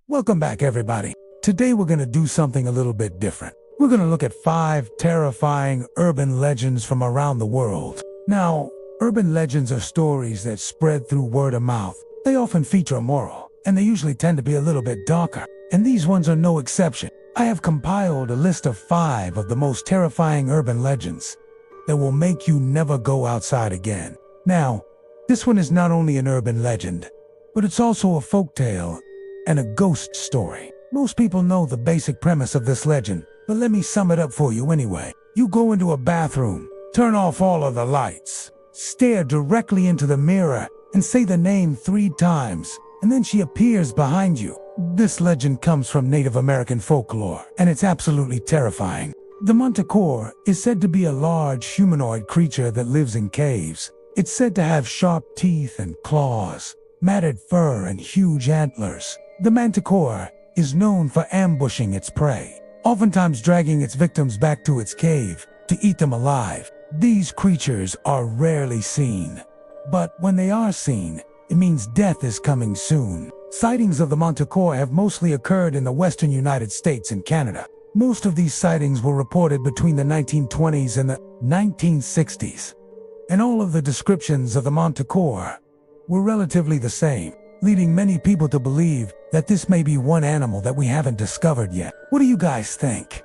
Welcome back, everybody. Today we're going to do something a little bit different. We're going to look at 5 terrifying urban legends from around the world. Now, urban legends are stories that spread through word of mouth. They often feature a moral, and they usually tend to be a little bit darker. And these ones are no exception. I have compiled a list of 5 of the most terrifying urban legends that will make you never go outside again. Now, this one is not only an urban legend, but it's also a folktale and a ghost story. Most people know the basic premise of this legend, but let me sum it up for you anyway. You go into a bathroom, turn off all of the lights, stare directly into the mirror, and say the name 3 times, and then she appears behind you. This legend comes from Native American folklore, and it's absolutely terrifying. The manticore is said to be a large humanoid creature that lives in caves. It's said to have sharp teeth and claws, matted fur, and huge antlers. The manticore is known for ambushing its prey, oftentimes dragging its victims back to its cave to eat them alive. These creatures are rarely seen, but when they are seen, it means death is coming soon. Sightings of the manticore have mostly occurred in the western United States and Canada. Most of these sightings were reported between the 1920s and the 1960s, and all of the descriptions of the manticore were relatively the same, leading many people to believe that this may be one animal that we haven't discovered yet. What do you guys think?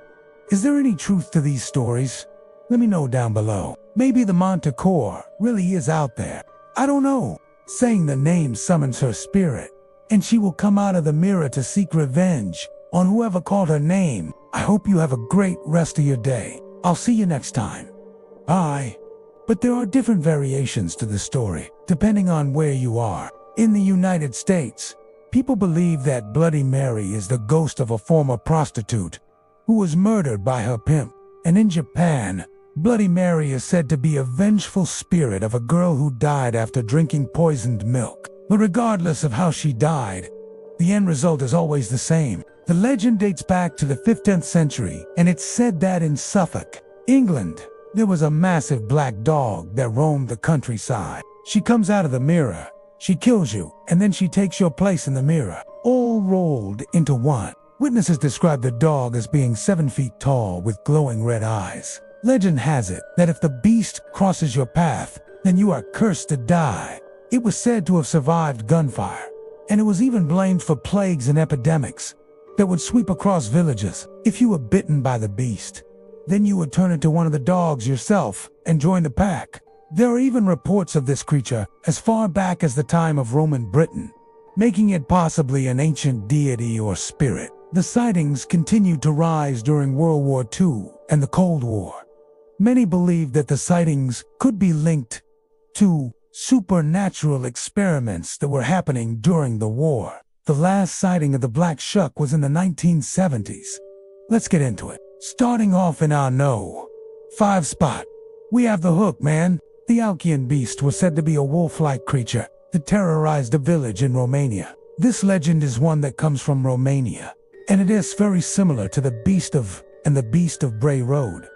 Is there any truth to these stories? Let me know down below. Maybe the manticore really is out there. I don't know. Saying the name summons her spirit, and she will come out of the mirror to seek revenge on whoever called her name. I hope you have a great rest of your day. I'll see you next time. Bye. But there are different variations to the story, depending on where you are. In the United States, people believe that Bloody Mary is the ghost of a former prostitute who was murdered by her pimp. And in Japan, Bloody Mary is said to be a vengeful spirit of a girl who died after drinking poisoned milk. But regardless of how she died, the end result is always the same. The legend dates back to the 15th century, and it's said that in Suffolk, England, there was a massive black dog that roamed the countryside. She comes out of the mirror, she kills you, and then she takes your place in the mirror, all rolled into one. Witnesses describe the dog as being 7 feet tall with glowing red eyes. Legend has it that if the beast crosses your path, then you are cursed to die. It was said to have survived gunfire, and it was even blamed for plagues and epidemics that would sweep across villages. If you were bitten by the beast, then you would turn into one of the dogs yourself and join the pack. There are even reports of this creature as far back as the time of Roman Britain, making it possibly an ancient deity or spirit. The sightings continued to rise during World War II and the Cold War. Many believe that the sightings could be linked to supernatural experiments that were happening during the war. The last sighting of the black shuck was in the 1970s. Let's get into it. Starting off in our 5 spot, we have the Hook Man. The Alkian beast was said to be a wolf-like creature that terrorized a village in Romania. This legend is one that comes from Romania, and it is very similar to the Beast of Bray Road.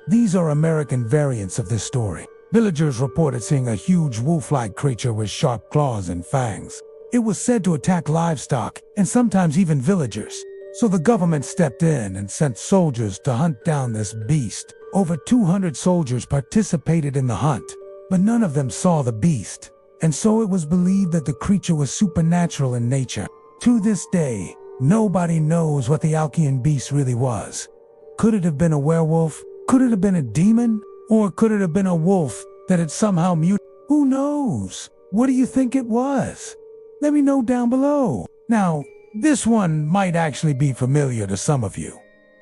These are American variants of this story. Villagers reported seeing a huge wolf-like creature with sharp claws and fangs. It was said to attack livestock and sometimes even villagers. So the government stepped in and sent soldiers to hunt down this beast. Over 200 soldiers participated in the hunt, but none of them saw the beast. And so it was believed that the creature was supernatural in nature. To this day, nobody knows what the Alkian beast really was. Could it have been a werewolf? Could it have been a demon? Or could it have been a wolf that had somehow mutated? Who knows? What do you think it was? Let me know down below. Now, this one might actually be familiar to some of you,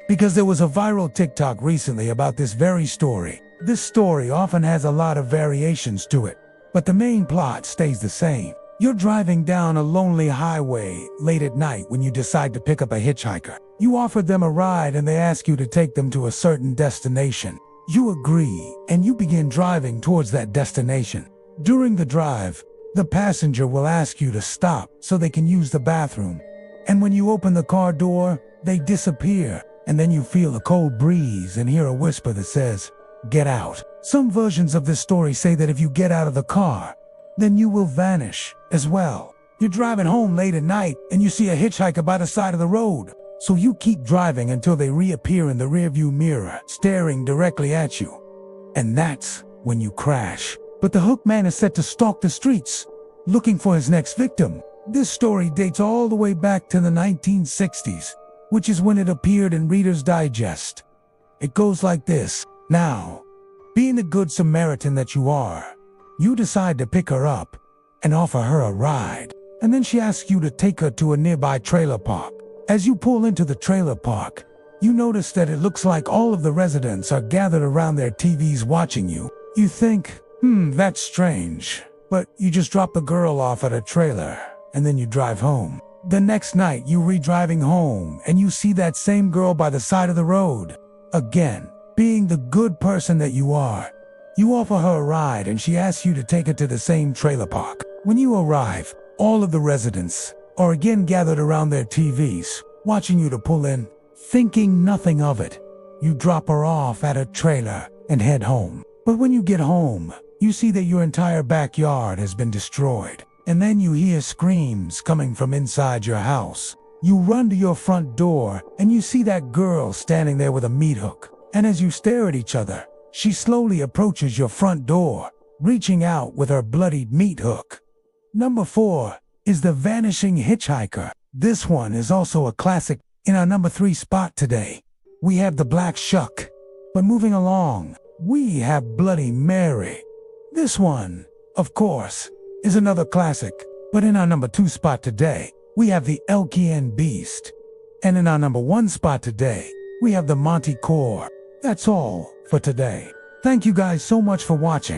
because there was a viral TikTok recently about this very story. This story often has a lot of variations to it, but the main plot stays the same. You're driving down a lonely highway late at night when you decide to pick up a hitchhiker. You offer them a ride and they ask you to take them to a certain destination. You agree, and you begin driving towards that destination. During the drive, the passenger will ask you to stop so they can use the bathroom. And when you open the car door, they disappear, and then you feel a cold breeze and hear a whisper that says, "Get out." Some versions of this story say that if you get out of the car, then you will vanish as well. You're driving home late at night and you see a hitchhiker by the side of the road. So you keep driving until they reappear in the rearview mirror, staring directly at you. And that's when you crash. But the hook man is set to stalk the streets, looking for his next victim. This story dates all the way back to the 1960s, which is when it appeared in Reader's Digest. It goes like this. Now, being the good Samaritan that you are, you decide to pick her up and offer her a ride. And then she asks you to take her to a nearby trailer park. As you pull into the trailer park, you notice that it looks like all of the residents are gathered around their TVs watching you. You think, that's strange. But you just drop the girl off at a trailer, and then you drive home. The next night, you re-driving home, and you see that same girl by the side of the road. Again, being the good person that you are, you offer her a ride and she asks you to take her to the same trailer park. When you arrive, all of the residents are again gathered around their TVs, watching you to pull in. Thinking nothing of it, you drop her off at a trailer and head home. But when you get home, you see that your entire backyard has been destroyed. And then you hear screams coming from inside your house. You run to your front door and you see that girl standing there with a meat hook. And as you stare at each other, she slowly approaches your front door, reaching out with her bloodied meat hook. Number 4 is The Vanishing Hitchhiker. This one is also a classic. In our number 3 spot today, we have The Black Shuck. But moving along, we have Bloody Mary. This one, of course, is another classic. But in our number 2 spot today, we have The Elkian Beast. And in our number 1 spot today, we have The Monty Core. That's all for today. Thank you guys so much for watching.